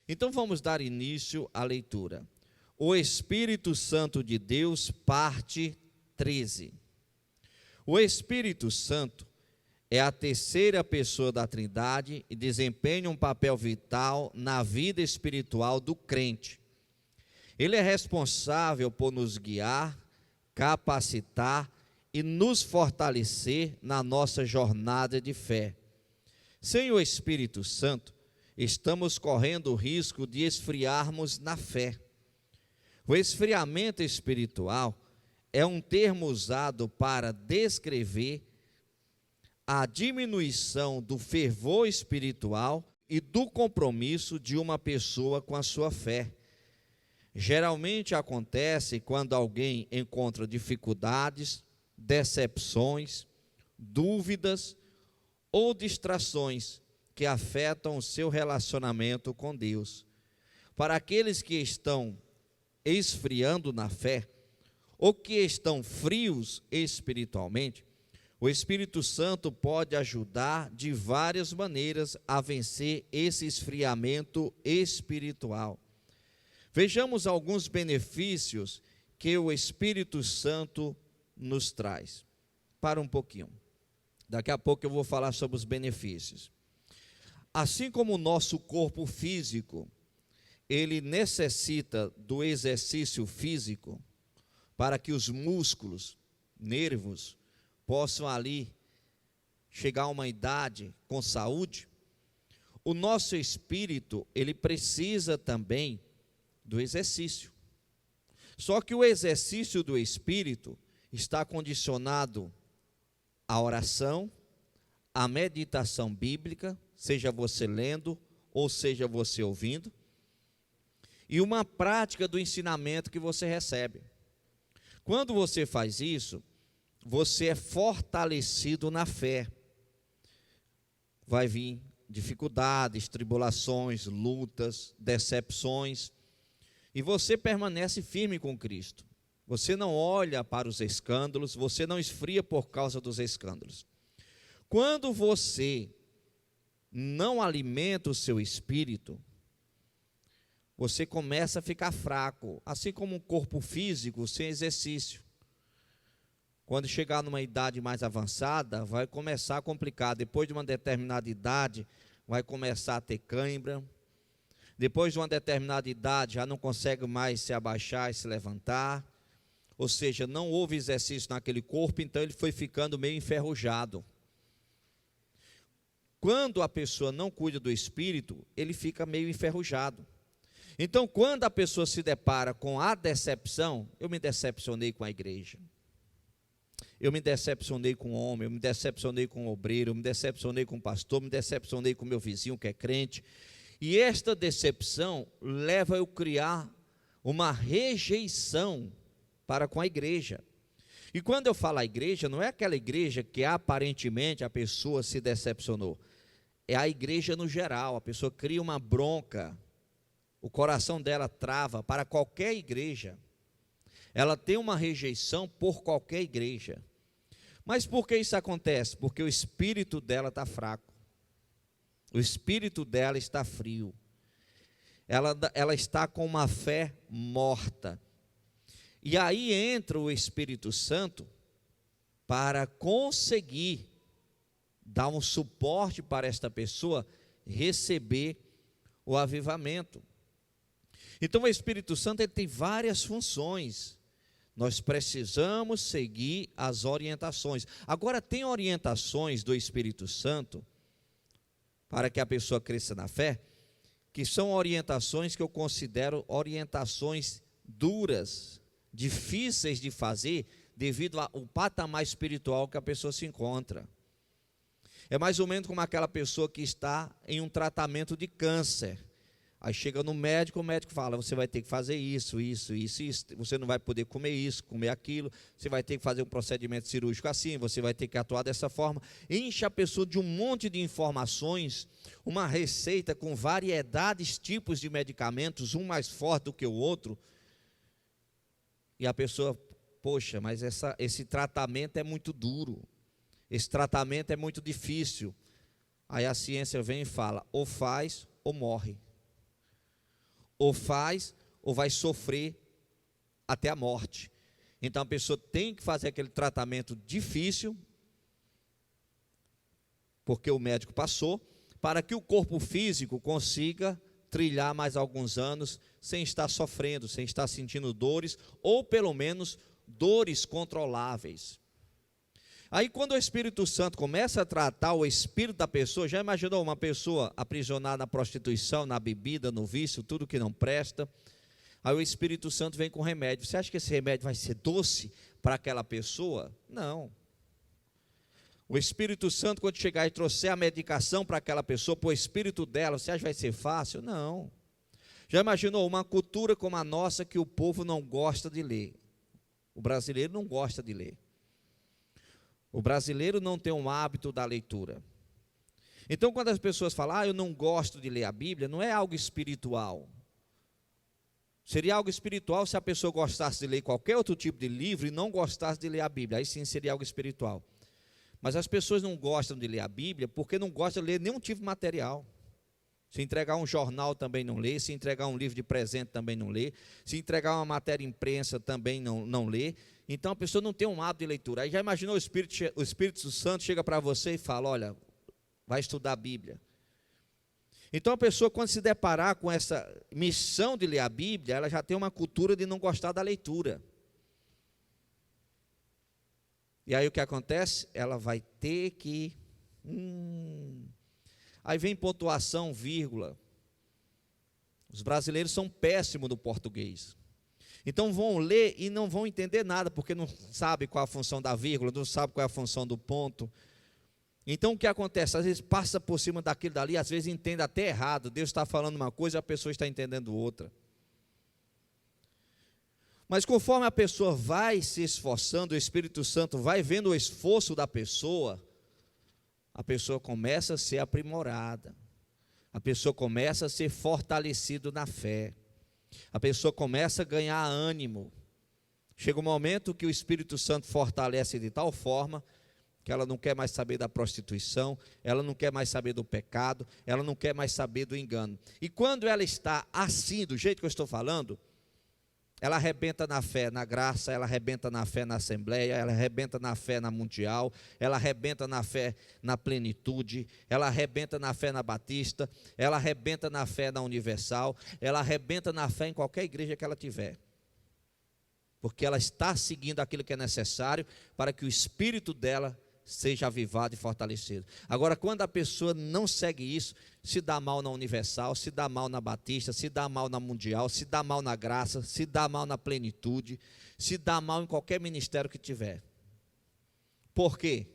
Então vamos dar início à leitura. O Espírito Santo de Deus, parte 13. O Espírito Santo é a terceira pessoa da Trindade e desempenha um papel vital na vida espiritual do crente. Ele é responsável por nos guiar, capacitar e nos fortalecer na nossa jornada de fé. Sem o Espírito Santo, estamos correndo o risco de esfriarmos na fé. O esfriamento espiritual é um termo usado para descrever a diminuição do fervor espiritual e do compromisso de uma pessoa com a sua fé. Geralmente acontece quando alguém encontra dificuldades, decepções, dúvidas ou distrações que afetam o seu relacionamento com Deus. Para aqueles que estão esfriando na fé, ou que estão frios espiritualmente, o Espírito Santo pode ajudar de várias maneiras a vencer esse esfriamento espiritual. Vejamos alguns benefícios que o Espírito Santo nos traz. Para um pouquinho. Daqui a pouco eu vou falar sobre os benefícios. Assim como o nosso corpo físico, ele necessita do exercício físico para que os músculos, nervos, possam ali chegar a uma idade com saúde. O nosso espírito, ele precisa também do exercício. Só que o exercício do espírito está condicionado à oração, à meditação bíblica, seja você lendo ou seja você ouvindo, e uma prática do ensinamento que você recebe. Quando você faz isso, você é fortalecido na fé. Vai vir dificuldades, tribulações, lutas, decepções, e você permanece firme com Cristo. Você não olha para os escândalos, você não esfria por causa dos escândalos. Quando você não alimenta o seu espírito, você começa a ficar fraco, assim como um corpo físico sem exercício. Quando chegar numa idade mais avançada, vai começar a complicar. Depois de uma determinada idade, vai começar a ter cãibra. Depois de uma determinada idade, já não consegue mais se abaixar e se levantar. Ou seja, não houve exercício naquele corpo, então ele foi ficando meio enferrujado. Quando a pessoa não cuida do espírito, ele fica meio enferrujado. Então, quando a pessoa se depara com a decepção, eu me decepcionei com a igreja. Eu me decepcionei com o homem, eu me decepcionei com o obreiro, eu me decepcionei com o pastor, me decepcionei com o meu vizinho que é crente. E esta decepção leva eu a criar uma rejeição para com a igreja. E quando eu falo a igreja, não é aquela igreja que aparentemente a pessoa se decepcionou. É a igreja no geral, a pessoa cria uma bronca, o coração dela trava para qualquer igreja. Ela tem uma rejeição por qualquer igreja. Mas por que isso acontece? Porque o espírito dela está fraco. O espírito dela está frio. Ela está com uma fé morta. E aí entra o Espírito Santo para conseguir dar um suporte para esta pessoa receber o avivamento. Então o Espírito Santo ele tem várias funções. Nós precisamos seguir as orientações. Agora, tem orientações do Espírito Santo para que a pessoa cresça na fé, que são orientações que eu considero orientações duras, difíceis de fazer, devido ao patamar espiritual que a pessoa se encontra. É mais ou menos como aquela pessoa que está em um tratamento de câncer. Aí chega no médico, o médico fala, você vai ter que fazer isso, você não vai poder comer isso, comer aquilo, você vai ter que fazer um procedimento cirúrgico assim, você vai ter que atuar dessa forma. Enche a pessoa de um monte de informações, uma receita com variedades, tipos de medicamentos, um mais forte do que o outro, e a pessoa, poxa, mas esse tratamento é muito duro, esse tratamento é muito difícil. Aí a ciência vem e fala, ou faz ou morre. ou faz, ou vai sofrer até a morte. Então a pessoa tem que fazer aquele tratamento difícil, porque o médico passou, para que o corpo físico consiga trilhar mais alguns anos sem estar sofrendo, sem estar sentindo dores, ou pelo menos dores controláveis. Aí quando o Espírito Santo começa a tratar o espírito da pessoa, já imaginou uma pessoa aprisionada na prostituição, na bebida, no vício, tudo que não presta? Aí o Espírito Santo vem com remédio. Você acha que esse remédio vai ser doce para aquela pessoa? Não. O Espírito Santo, quando chegar e trouxer a medicação para aquela pessoa, para o espírito dela, você acha que vai ser fácil? Não. Já imaginou uma cultura como a nossa, que o povo não gosta de ler? O brasileiro não gosta de ler. O brasileiro não tem um hábito da leitura. Então, quando as pessoas falam, eu não gosto de ler a Bíblia, não é algo espiritual. Seria algo espiritual se a pessoa gostasse de ler qualquer outro tipo de livro e não gostasse de ler a Bíblia. Aí sim seria algo espiritual. Mas as pessoas não gostam de ler a Bíblia porque não gostam de ler nenhum tipo de material. Se entregar um jornal também não lê, se entregar um livro de presente também não lê, se entregar uma matéria imprensa também não lê. Então a pessoa não tem um hábito de leitura. Aí já imaginou o Espírito Santo chega para você e fala, olha, vai estudar a Bíblia. Então a pessoa, quando se deparar com essa missão de ler a Bíblia, ela já tem uma cultura de não gostar da leitura. E aí o que acontece? Ela vai ter que... Aí vem pontuação, vírgula. Os brasileiros são péssimos no português. Então vão ler e não vão entender nada, porque não sabe qual é a função da vírgula, não sabe qual é a função do ponto. Então o que acontece? Às vezes passa por cima daquilo dali, às vezes entende até errado. Deus está falando uma coisa e a pessoa está entendendo outra. Mas conforme a pessoa vai se esforçando, o Espírito Santo vai vendo o esforço da pessoa, a pessoa começa a ser aprimorada, a pessoa começa a ser fortalecida na fé, a pessoa começa a ganhar ânimo. Chega um momento que o Espírito Santo fortalece de tal forma que ela não quer mais saber da prostituição, ela não quer mais saber do pecado, ela não quer mais saber do engano. E quando ela está assim, do jeito que eu estou falando, ela arrebenta na fé, na graça, ela arrebenta na fé na Assembleia, ela arrebenta na fé na Mundial, ela arrebenta na fé na Plenitude, ela arrebenta na fé na Batista, ela arrebenta na fé na Universal, ela arrebenta na fé em qualquer igreja que ela tiver. Porque ela está seguindo aquilo que é necessário para que o espírito dela seja avivado e fortalecido. Agora, quando a pessoa não segue isso, se dá mal na Universal, se dá mal na Batista, se dá mal na Mundial, se dá mal na Graça, se dá mal na Plenitude, se dá mal em qualquer ministério que tiver. Por quê?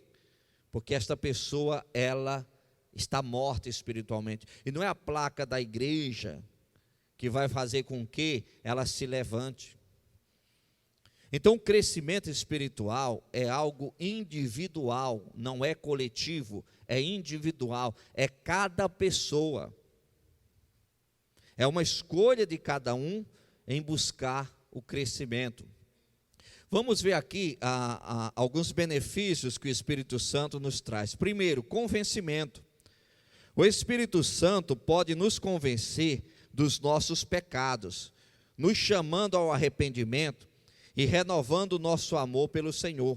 Porque esta pessoa, ela está morta espiritualmente. E não é a placa da igreja que vai fazer com que ela se levante. Então, o crescimento espiritual é algo individual, não é coletivo, é individual, é cada pessoa. É uma escolha de cada um em buscar o crescimento. Vamos ver aqui alguns benefícios que o Espírito Santo nos traz. Primeiro, convencimento. O Espírito Santo pode nos convencer dos nossos pecados, nos chamando ao arrependimento e renovando o nosso amor pelo Senhor.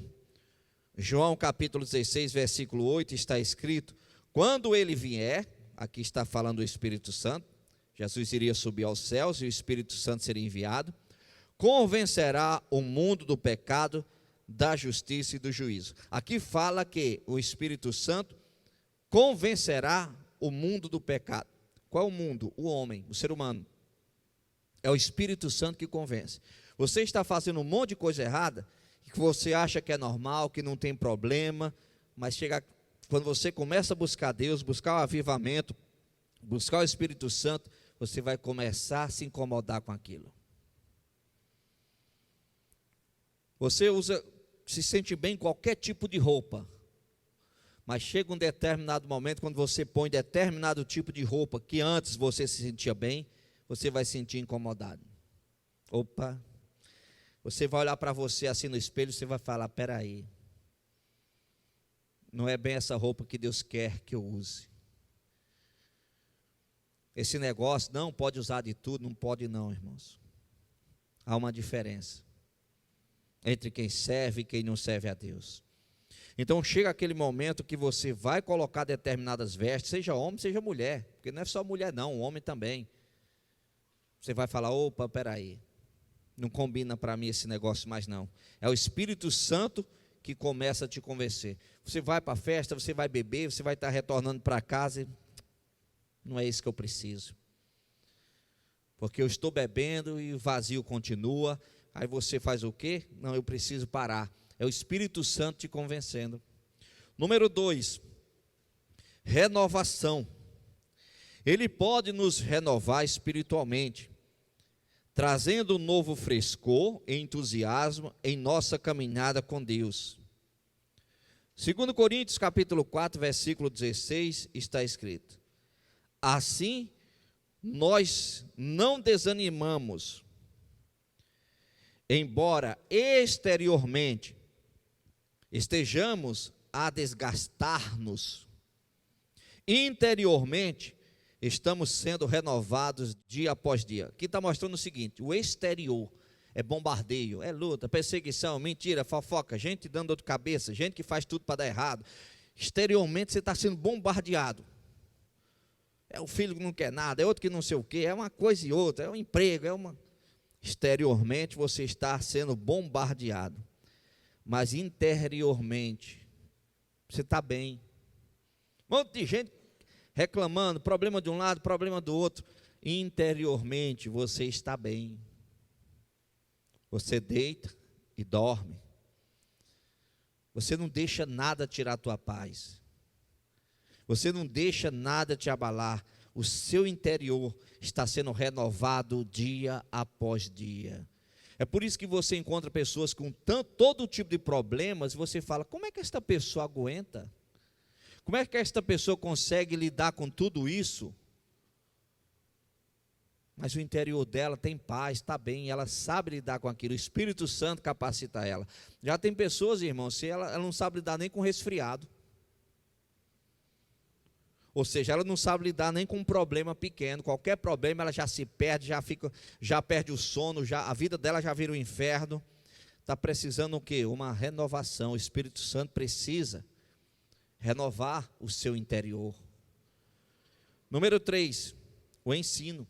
João capítulo 16, versículo 8, está escrito, quando ele vier, aqui está falando do Espírito Santo, Jesus iria subir aos céus e o Espírito Santo seria enviado, convencerá o mundo do pecado, da justiça e do juízo. Aqui fala que o Espírito Santo convencerá o mundo do pecado. Qual é o mundo? O homem, o ser humano. É o Espírito Santo que convence. Você está fazendo um monte de coisa errada, que você acha que é normal, que não tem problema, mas quando você começa a buscar Deus, buscar o avivamento, buscar o Espírito Santo, você vai começar a se incomodar com aquilo. Você se sente bem em qualquer tipo de roupa, mas chega um determinado momento, quando você põe determinado tipo de roupa, que antes você se sentia bem, você vai se sentir incomodado. Opa! Você vai olhar para você assim no espelho e você vai falar, peraí, não é bem essa roupa que Deus quer que eu use. esse negócio, não pode usar de tudo, não pode não, irmãos. Há uma diferença entre quem serve e quem não serve a Deus. Então chega aquele momento que você vai colocar determinadas vestes, seja homem, seja mulher, porque não é só mulher não, o homem também. Você vai falar, opa, peraí, não combina para mim esse negócio mais não. É o Espírito Santo que começa a te convencer. Você vai para a festa, você vai beber, você vai estar retornando para casa e não é isso que eu preciso. Porque eu estou bebendo e o vazio continua. Aí você faz o quê? Não, eu preciso parar. É o Espírito Santo te convencendo. Número 2, renovação. Ele pode nos renovar espiritualmente, trazendo um novo frescor e entusiasmo em nossa caminhada com Deus. 2 Coríntios capítulo 4, versículo 16, está escrito: assim, nós não desanimamos, embora exteriormente estejamos a desgastar-nos, interiormente estamos sendo renovados dia após dia. Aqui está mostrando o seguinte: o exterior é bombardeio, é luta, perseguição, mentira, fofoca, gente dando dor de cabeça, gente que faz tudo para dar errado. Exteriormente você está sendo bombardeado. É o filho que não quer nada, é outro que não sei o quê, é uma coisa e outra, é um emprego, é uma... Exteriormente você está sendo bombardeado, mas interiormente você está bem. Um monte de gente reclamando, problema de um lado, problema do outro. Interiormente você está bem. Você deita e dorme. Você não deixa nada tirar a tua paz. Você não deixa nada te abalar. O seu interior está sendo renovado dia após dia. É por isso que você encontra pessoas com todo tipo de problemas, e você fala, como é que esta pessoa aguenta? Como é que esta pessoa consegue lidar com tudo isso? Mas o interior dela tem paz, está bem, ela sabe lidar com aquilo, o Espírito Santo capacita ela. Já tem pessoas, irmãos, ela não sabe lidar nem com resfriado. Ou seja, ela não sabe lidar nem com um problema pequeno. Qualquer problema ela já se perde, já perde o sono, a vida dela já vira um inferno. Está precisando o quê? Uma renovação. O Espírito Santo precisa renovar o seu interior. Número 3, o ensino.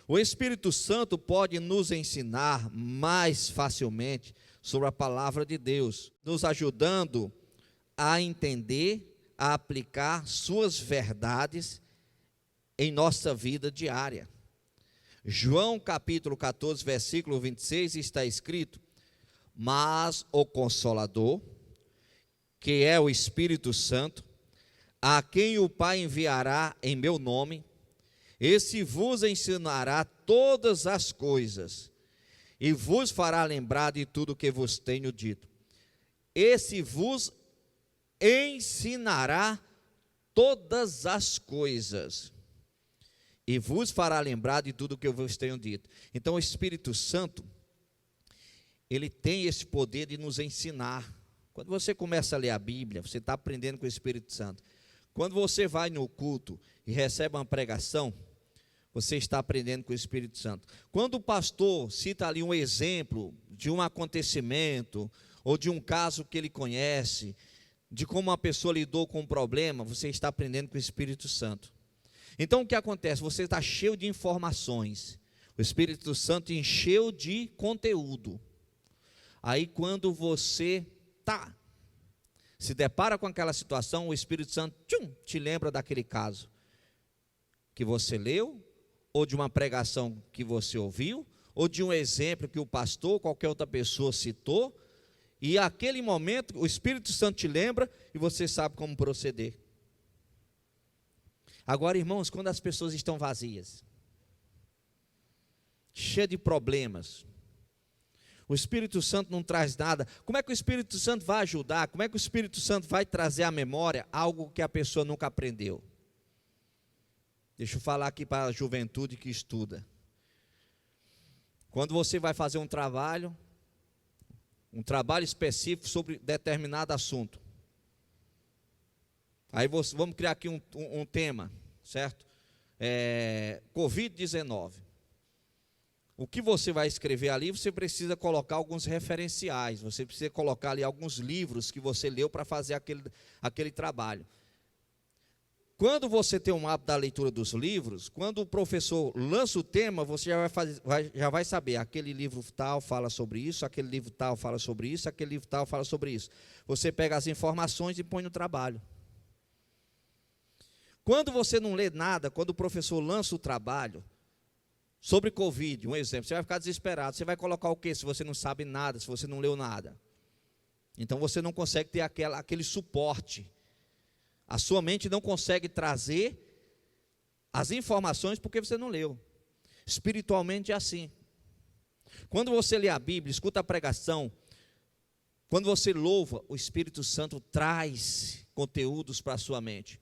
O Espírito Santo pode nos ensinar mais facilmente sobre a palavra de Deus, nos ajudando a entender, a aplicar suas verdades em nossa vida diária. João capítulo 14, versículo 26 está escrito: mas o Consolador, que é o Espírito Santo, a quem o Pai enviará em meu nome, esse vos ensinará todas as coisas e vos fará lembrar de tudo o que vos tenho dito. Esse vos ensinará todas as coisas e vos fará lembrar de tudo o que eu vos tenho dito. Então o Espírito Santo, ele tem esse poder de nos ensinar. Quando você começa a ler a Bíblia, você está aprendendo com o Espírito Santo. Quando você vai no culto e recebe uma pregação, você está aprendendo com o Espírito Santo. Quando o pastor cita ali um exemplo de um acontecimento ou de um caso que ele conhece, de como uma pessoa lidou com um problema, você está aprendendo com o Espírito Santo. Então o que acontece? Você está cheio de informações, o Espírito Santo encheu de conteúdo. Aí quando você se depara com aquela situação, o Espírito Santo te lembra daquele caso que você leu, ou de uma pregação que você ouviu, ou de um exemplo que o pastor ou qualquer outra pessoa citou, e aquele momento o Espírito Santo te lembra e você sabe como proceder. Agora, irmãos, quando as pessoas estão vazias, cheias de problemas, o Espírito Santo não traz nada. Como é que o Espírito Santo vai ajudar? Como é que o Espírito Santo vai trazer à memória algo que a pessoa nunca aprendeu? Deixa eu falar aqui para a juventude que estuda. Quando você vai fazer um trabalho específico sobre determinado assunto. Aí vamos criar aqui um tema, certo? Covid-19. O que você vai escrever ali, você precisa colocar alguns referenciais, você precisa colocar ali alguns livros que você leu para fazer aquele trabalho. Quando você tem um hábito da leitura dos livros, quando o professor lança o tema, você já vai saber, aquele livro tal fala sobre isso, aquele livro tal fala sobre isso, aquele livro tal fala sobre isso. Você pega as informações e põe no trabalho. Quando você não lê nada, quando o professor lança o trabalho sobre Covid, um exemplo, você vai ficar desesperado. Você vai colocar o quê se você não sabe nada, se você não leu nada? Então você não consegue ter aquele suporte. A sua mente não consegue trazer as informações porque você não leu. Espiritualmente é assim. Quando você lê a Bíblia, escuta a pregação, quando você louva, o Espírito Santo traz conteúdos para a sua mente.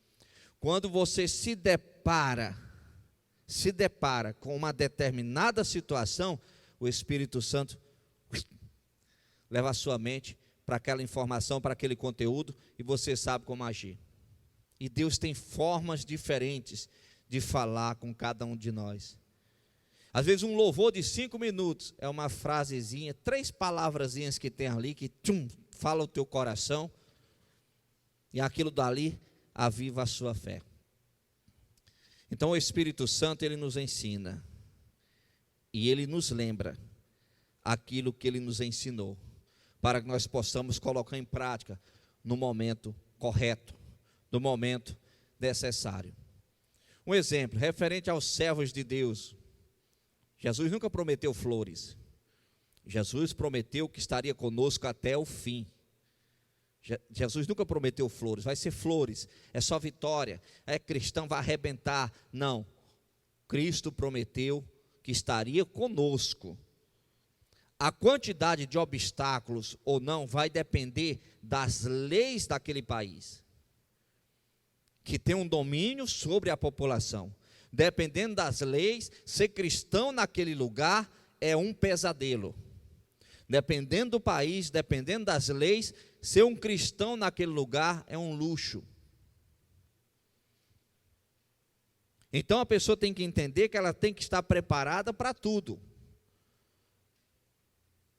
Quando você se depara com uma determinada situação, o Espírito Santo leva a sua mente para aquela informação, para aquele conteúdo, e você sabe como agir. E Deus tem formas diferentes de falar com cada um de nós. Às vezes um louvor de 5 minutos é uma frasezinha, 3 palavrazinhas que tem ali, que fala o teu coração, e aquilo dali aviva a sua fé. Então o Espírito Santo, ele nos ensina, e ele nos lembra aquilo que ele nos ensinou, para que nós possamos colocar em prática no momento correto, no momento necessário. Um exemplo, referente aos servos de Deus, Jesus nunca prometeu flores, Jesus prometeu que estaria conosco até o fim. Jesus nunca prometeu flores, vai ser flores, é só vitória, é cristão, vai arrebentar. Não, Cristo prometeu que estaria conosco. A quantidade de obstáculos ou não vai depender das leis daquele país, que tem um domínio sobre a população. Dependendo das leis, ser cristão naquele lugar é um pesadelo. Dependendo do país, dependendo das leis, ser um cristão naquele lugar é um luxo. Então a pessoa tem que entender que ela tem que estar preparada para tudo.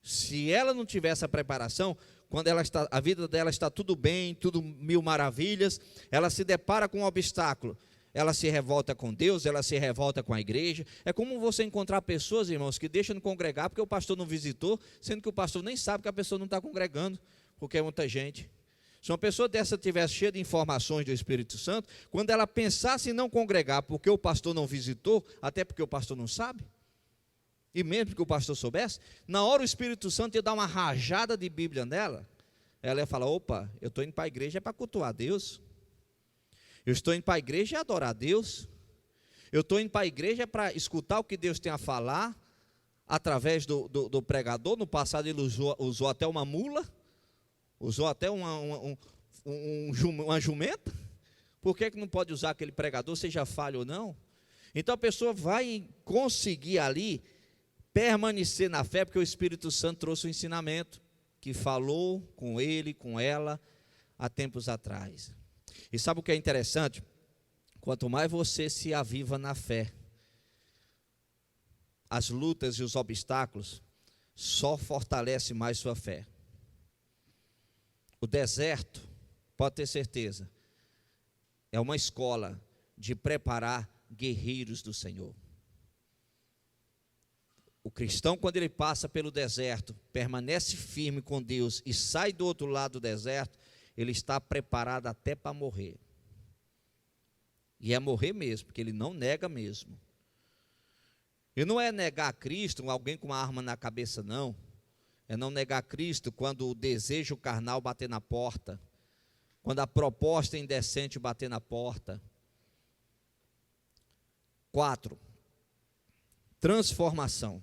Se ela não tiver essa preparação, quando a vida dela está tudo bem, tudo mil maravilhas, ela se depara com um obstáculo, ela se revolta com Deus, ela se revolta com a igreja. É como você encontrar pessoas, irmãos, que deixam de congregar porque o pastor não visitou, sendo que o pastor nem sabe que a pessoa não está congregando, porque é muita gente. Se uma pessoa dessa tivesse cheia de informações do Espírito Santo, quando ela pensasse em não congregar porque o pastor não visitou, até porque o pastor não sabe, e mesmo que o pastor soubesse, na hora o Espírito Santo ia dar uma rajada de Bíblia nela, ela ia falar: opa, eu estou indo para a igreja para cultuar a Deus, eu estou indo para a igreja para adorar a Deus, eu estou indo para a igreja para escutar o que Deus tem a falar, através do pregador. No passado ele usou até uma mula, usou até uma jumenta. Por que não pode usar aquele pregador, seja falho ou não? Então a pessoa vai conseguir ali permanecer na fé, porque o Espírito Santo trouxe o ensinamento, que falou com ele, com ela, há tempos atrás. E sabe o que é interessante? Quanto mais você se aviva na fé, as lutas e os obstáculos só fortalecem mais sua fé. O deserto, pode ter certeza, é uma escola de preparar guerreiros do Senhor. O cristão, quando ele passa pelo deserto, permanece firme com Deus e sai do outro lado do deserto, ele está preparado até para morrer. E é morrer mesmo, porque ele não nega mesmo. E não é negar Cristo, alguém com uma arma na cabeça, não. É não negar Cristo quando o desejo carnal bater na porta, quando a proposta indecente bater na porta. 4. Transformação.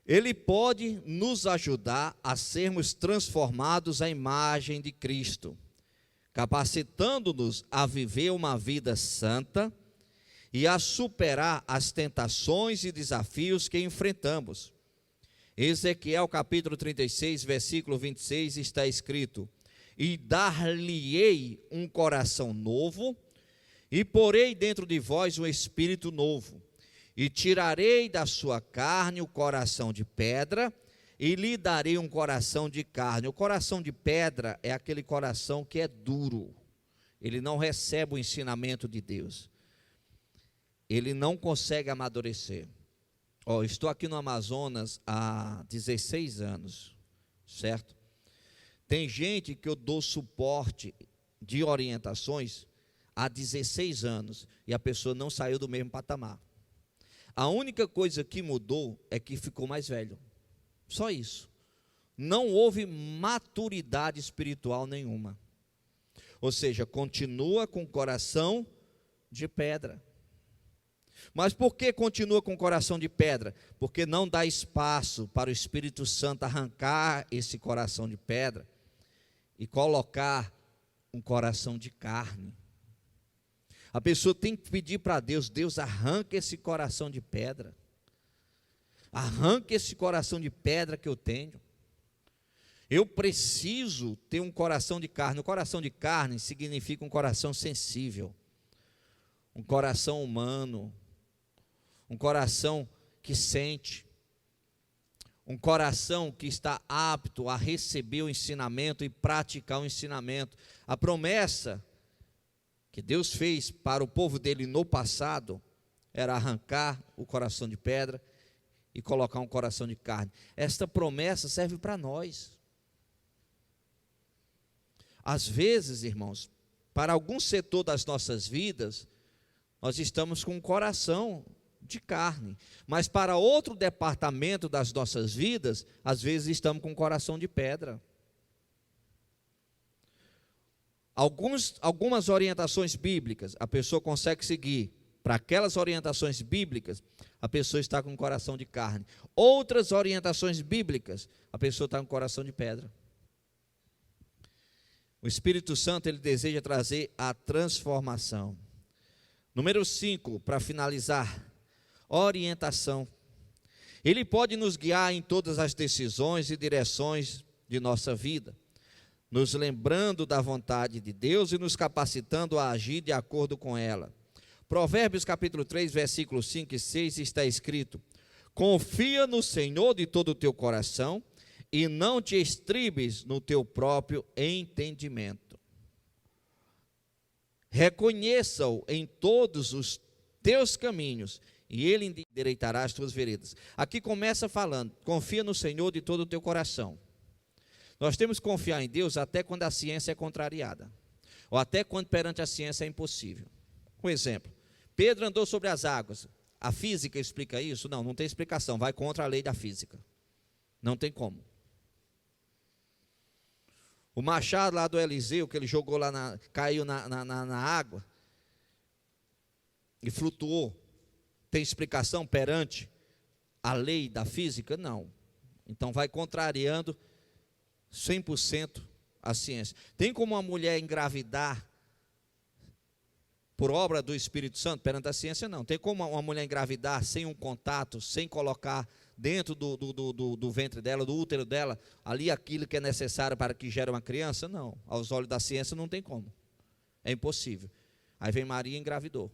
Ele pode nos ajudar a sermos transformados à imagem de Cristo, capacitando-nos a viver uma vida santa e a superar as tentações e desafios que enfrentamos. Ezequiel capítulo 36, versículo 26 está escrito: e dar-lhe-ei um coração novo, E porei dentro de vós um espírito novo, e tirarei da sua carne o coração de pedra, e lhe darei um coração de carne. O coração de pedra é aquele coração que é duro, ele não recebe o ensinamento de Deus, ele não consegue amadurecer. Estou aqui no Amazonas há 16 anos, certo? Tem gente que eu dou suporte de orientações há 16 anos, e a pessoa não saiu do mesmo patamar. A única coisa que mudou é que ficou mais velho. Só isso. Não houve maturidade espiritual nenhuma. Ou seja, continua com o coração de pedra. Mas por que continua com o coração de pedra? Porque não dá espaço para o Espírito Santo arrancar esse coração de pedra e colocar um coração de carne. A pessoa tem que pedir para Deus: Deus, arranca esse coração de pedra. Arranca esse coração de pedra que eu tenho. Eu preciso ter um coração de carne. O coração de carne significa um coração sensível, um coração humano, um coração que sente, um coração que está apto a receber o ensinamento e praticar o ensinamento. A promessa que Deus fez para o povo dele no passado era arrancar o coração de pedra e colocar um coração de carne. Esta promessa serve para nós. Às vezes, irmãos, para algum setor das nossas vidas, nós estamos com um coração de carne, mas para outro departamento das nossas vidas, às vezes estamos com um coração de pedra. Algumas orientações bíblicas, a pessoa consegue seguir. Para aquelas orientações bíblicas, a pessoa está com um coração de carne. Outras orientações bíblicas, a pessoa está com um coração de pedra. O Espírito Santo, ele deseja trazer a transformação. Número 5, para finalizar, orientação. Ele pode nos guiar em todas as decisões e direções de nossa vida, nos lembrando da vontade de Deus e nos capacitando a agir de acordo com ela. Provérbios capítulo 3, versículos 5 e 6 está escrito: confia no Senhor de todo o teu coração e não te estribes no teu próprio entendimento. Reconheça-o em todos os teus caminhos e ele endireitará as tuas veredas. Aqui começa falando: confia no Senhor de todo o teu coração. Nós temos que confiar em Deus até quando a ciência é contrariada, ou até quando perante a ciência é impossível. Um exemplo: Pedro andou sobre as águas. A física explica isso? Não, não tem explicação, vai contra a lei da física. Não tem como. O machado lá do Eliseu, que ele jogou lá, caiu na água e flutuou, tem explicação perante a lei da física? Não. Então vai contrariando 100% a ciência. Tem como uma mulher engravidar por obra do Espírito Santo perante a ciência? Não. Tem como uma mulher engravidar sem um contato, sem colocar dentro do ventre dela, do útero dela, ali aquilo que é necessário para que gere uma criança? Não. Aos olhos da ciência não tem como. É impossível. Aí vem Maria e engravidou.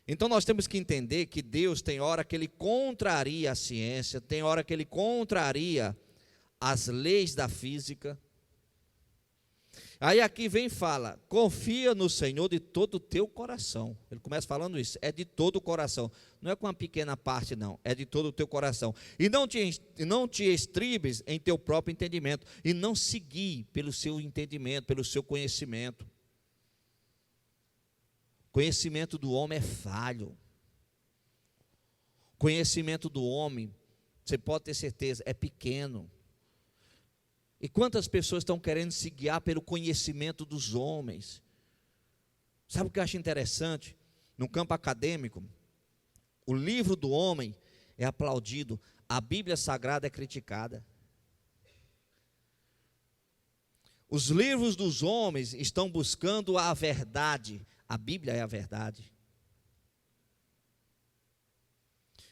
Então nós temos que entender que Deus tem hora que Ele contraria a ciência, tem hora que Ele contraria as leis da física. Aí aqui vem e fala: confia no Senhor de todo o teu coração. Ele começa falando isso, é de todo o coração. Não é com uma pequena parte, não, é de todo o teu coração. E não te estribes em teu próprio entendimento, e não seguir pelo seu entendimento, pelo seu conhecimento. Conhecimento do homem é falho. Conhecimento do homem, você pode ter certeza, é pequeno. E quantas pessoas estão querendo se guiar pelo conhecimento dos homens? Sabe o que eu acho interessante? No campo acadêmico, o livro do homem é aplaudido, a Bíblia Sagrada é criticada. Os livros dos homens estão buscando a verdade, a Bíblia é a verdade.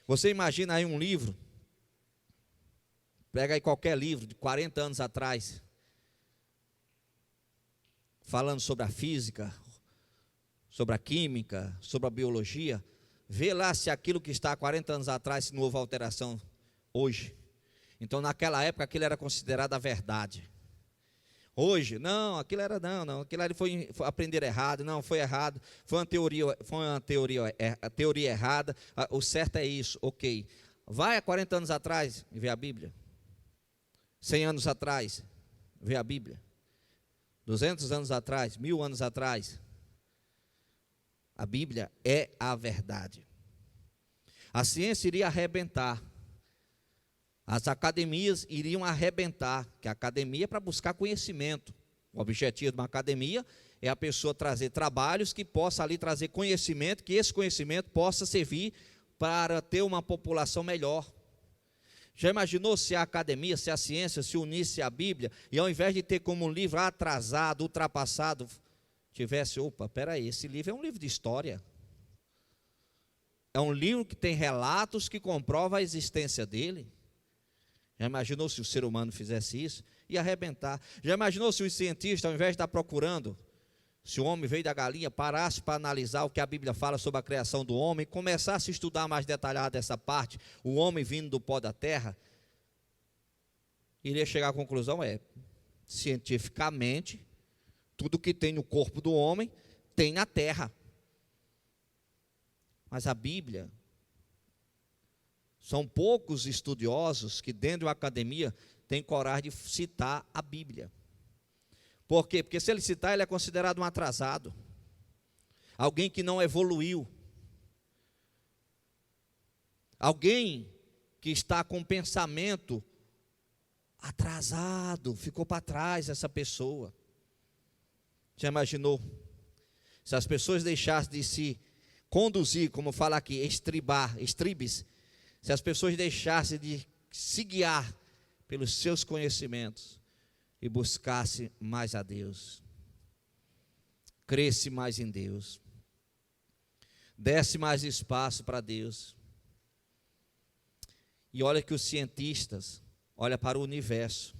Você imagina aí um livro, pega aí qualquer livro de 40 anos atrás, falando sobre a física, sobre a química, sobre a biologia, vê lá se aquilo que está há 40 anos atrás, se não houve alteração hoje. Então, naquela época, aquilo era considerado a verdade. Hoje, não, aquilo era aquilo ali foi aprender errado, não, foi errado, foi uma teoria errada, o certo é isso, ok. Vai a 40 anos atrás e vê a Bíblia. 100 anos atrás, vê a Bíblia. 200 anos atrás, 1000 anos atrás. A Bíblia é a verdade. A ciência iria arrebentar. As academias iriam arrebentar, que a academia é para buscar conhecimento. O objetivo de uma academia é a pessoa trazer trabalhos que possa ali trazer conhecimento, que esse conhecimento possa servir para ter uma população melhor. Já imaginou se a academia, se a ciência se unisse à Bíblia, e ao invés de ter como um livro atrasado, ultrapassado, tivesse, peraí, esse livro é um livro de história. É um livro que tem relatos que comprovam a existência dele. Já imaginou se o ser humano fizesse isso? Ia arrebentar. Já imaginou se os cientistas, ao invés de estar procurando, se o homem veio da galinha, parasse para analisar o que a Bíblia fala sobre a criação do homem, começasse a estudar mais detalhado essa parte, o homem vindo do pó da terra, iria chegar à conclusão, cientificamente, tudo que tem no corpo do homem, tem na terra. Mas a Bíblia, são poucos estudiosos que dentro de uma academia têm coragem de citar a Bíblia. Por quê? Porque se ele citar, ele é considerado um atrasado. Alguém que não evoluiu. Alguém que está com pensamento atrasado, ficou para trás essa pessoa. Já imaginou? Se as pessoas deixassem de se conduzir, como fala aqui, estribes, se as pessoas deixassem de se guiar pelos seus conhecimentos e buscassem mais a Deus, cresce mais em Deus, desse mais espaço para Deus. E olha que os cientistas olham para o universo,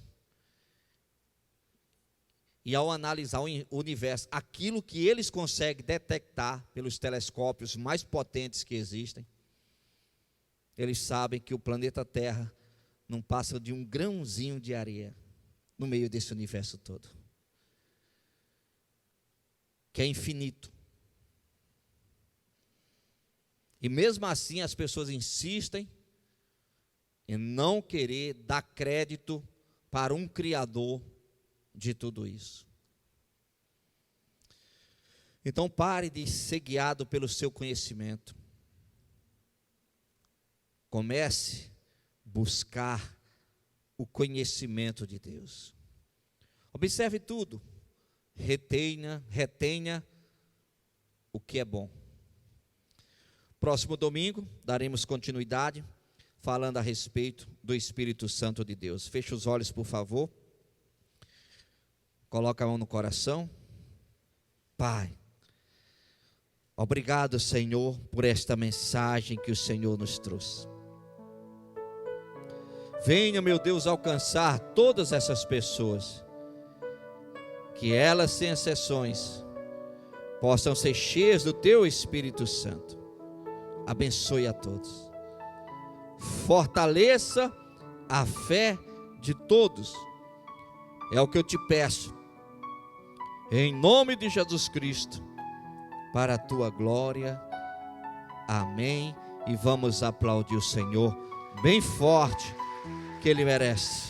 e ao analisar o universo, aquilo que eles conseguem detectar pelos telescópios mais potentes que existem, eles sabem que o planeta Terra não passa de um grãozinho de areia no meio desse universo todo, que é infinito. E mesmo assim as pessoas insistem em não querer dar crédito para um Criador de tudo isso. Então pare de ser guiado pelo seu conhecimento. Comece a buscar o conhecimento de Deus. Observe tudo. Retenha o que é bom. Próximo domingo, daremos continuidade, falando a respeito do Espírito Santo de Deus. Feche os olhos, por favor. Coloca a mão no coração. Pai, obrigado, Senhor, por esta mensagem que o Senhor nos trouxe. Venha, meu Deus, alcançar todas essas pessoas, que elas, sem exceções, possam ser cheias do Teu Espírito Santo. Abençoe a todos. Fortaleça a fé de todos. É o que eu te peço, em nome de Jesus Cristo, para a Tua glória. Amém. E vamos aplaudir o Senhor bem forte, que Ele merece.